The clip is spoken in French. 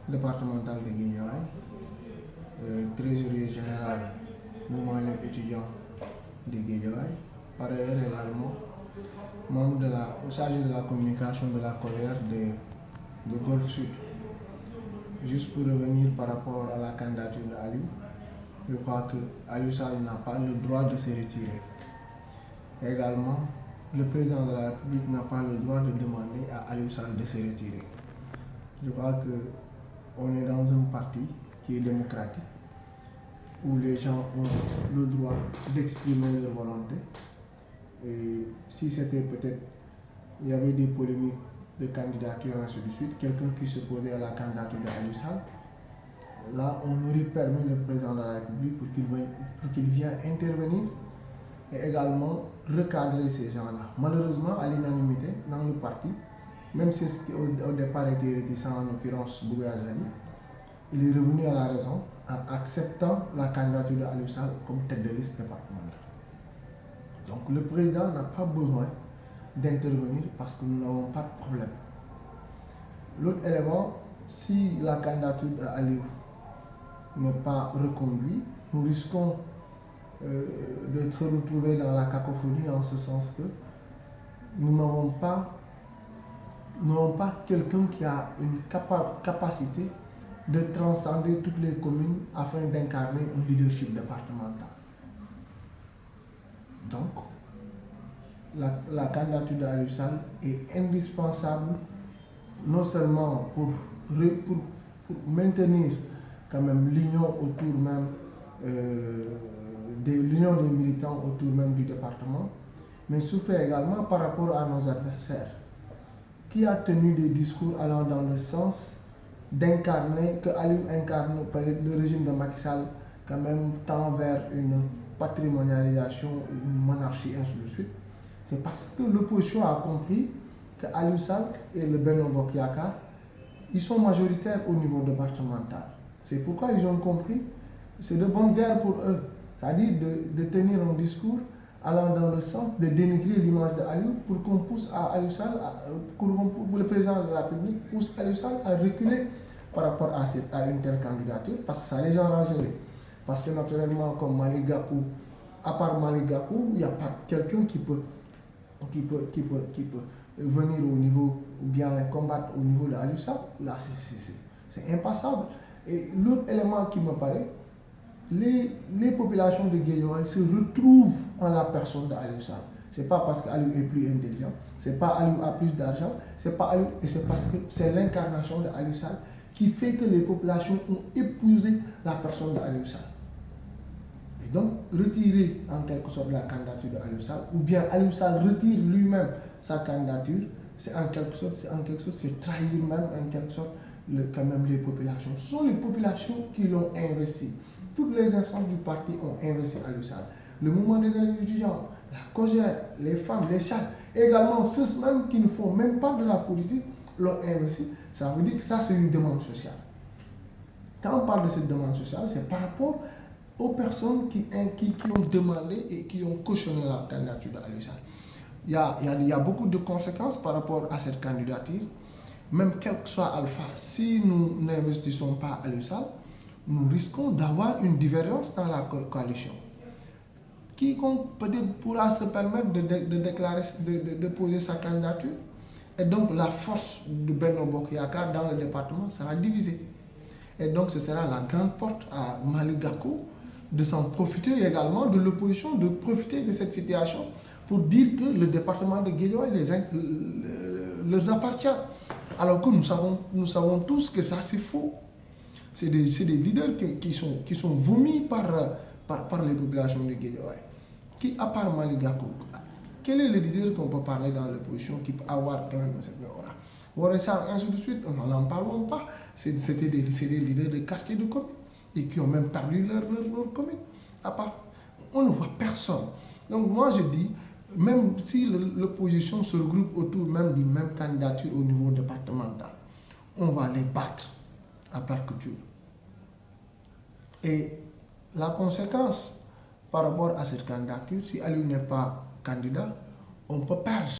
départemental de Guédiawaye, trésorier général mouvement étudiant de Guédiawaye, par ailleurs également membre chargé de la communication de la colère de Golfe Sud. Juste pour revenir par rapport à la candidature d'Aliou, je crois que Aliou Sall n'a pas le droit de se retirer. Également, le président de la République n'a pas le droit de demander à Aliou Sall de se retirer. Je crois qu'on est dans un parti qui est démocratique, où les gens ont le droit d'exprimer leur volonté. Et si c'était peut-être, il y avait des polémiques de candidature, ainsi de suite, quelqu'un qui se posait à la candidature d'Aliou Sall, là, on aurait permis le président de la République pour qu'il vienne intervenir et également recadrer ces gens-là. Malheureusement, à l'unanimité, dans le parti, même si au départ était réticent, en l'occurrence Boubé Azali, il est revenu à la raison en acceptant la candidature d'Aliou Sall comme tête de liste départementale. Donc le président n'a pas besoin d'intervenir parce que nous n'avons pas de problème. L'autre élément, si la candidature d'Aliou n'est pas reconduite, nous risquons de se retrouver dans la cacophonie en ce sens que nous n'avons pas quelqu'un qui a une capacité de transcender toutes les communes afin d'incarner un leadership départemental. Donc, la candidature d'Aliou Sall est indispensable non seulement pour maintenir quand même l'union autour même l'union des militants autour même du département, mais surtout également par rapport à nos adversaires, qui a tenu des discours allant dans le sens d'incarner, que Aliou incarne le régime de Macky Sall quand même tend vers une patrimonialisation, une monarchie, ainsi de suite. C'est parce que l'opposition a compris que Aliou Sall et le Benno Bokk Yakaar, ils sont majoritaires au niveau départemental. C'est pourquoi ils ont compris, c'est de bonne guerre pour eux, c'est-à-dire de tenir un discours allant dans le sens de dénigrer l'image d'Aliou pour qu'on pousse à Aliou Sall, pour le président de la République pousse Aliou Sall à reculer par rapport à une telle candidature, parce que ça les enragerait. Parce que naturellement, comme Malick Gakou, à part Malick Gakou, il n'y a pas quelqu'un qui peut venir au niveau, ou bien combattre au niveau de Aliou Sall. Là, c'est impassable. Et l'autre élément qui me paraît, les populations de Guédiawaye se retrouvent en la personne d'Aliou Sall. Ce n'est pas parce qu'Aliou est plus intelligent, ce n'est pas Aliou a plus d'argent, c'est pas Aliou, et c'est parce que c'est l'incarnation d'Aliou Sall qui fait que les populations ont épousé la personne d'Aliou Sall. Et donc, retirer en quelque sorte la candidature d'Aliou Sall, ou bien Aliou Sall retire lui-même sa candidature, c'est en quelque sorte, c'est trahir même en quelque sorte quand même les populations. Ce sont les populations qui l'ont investi. Toutes les instances du parti ont investi Aliou Sall. Le mouvement des étudiants, la COJER, les femmes, les chats, également ceux même qui ne font même pas de la politique l'ont investi. Ça veut dire que ça, c'est une demande sociale. Quand on parle de cette demande sociale, c'est par rapport aux personnes qui ont demandé et qui ont cautionné la candidature d'Aliou Sall. Il y a beaucoup de conséquences par rapport à cette candidature. Même quel que soit Alpha, si nous n'investissons pas Aliou Sall, nous risquons d'avoir une divergence dans la coalition. Quiconque peut-être pourra se permettre de poser sa candidature, et donc la force de Benno Bokk Yakaar dans le département sera divisée. Et donc ce sera la grande porte à Malick Gakou de s'en profiter, et également de l'opposition de profiter de cette situation pour dire que le département de Guédiawaye leur appartient. Alors que nous savons tous que ça c'est faux. C'est des leaders qui sont vomis par les populations de Guédiawaye. Qui, à part Malick Gakou, quel est le leader qu'on peut parler dans l'opposition qui peut avoir quand même un certain aura? Woré Sarr, ainsi de suite, on n'en parlons pas. C'était des leaders de quartier de commune et qui ont même perdu leur commune. À part, on ne voit personne. Donc moi je dis, même si l'opposition se regroupe autour même d'une même candidature au niveau départemental, on va les battre à plate couture. Et la conséquence par rapport à cette candidature, si Aliou n'est pas candidat, on peut perdre.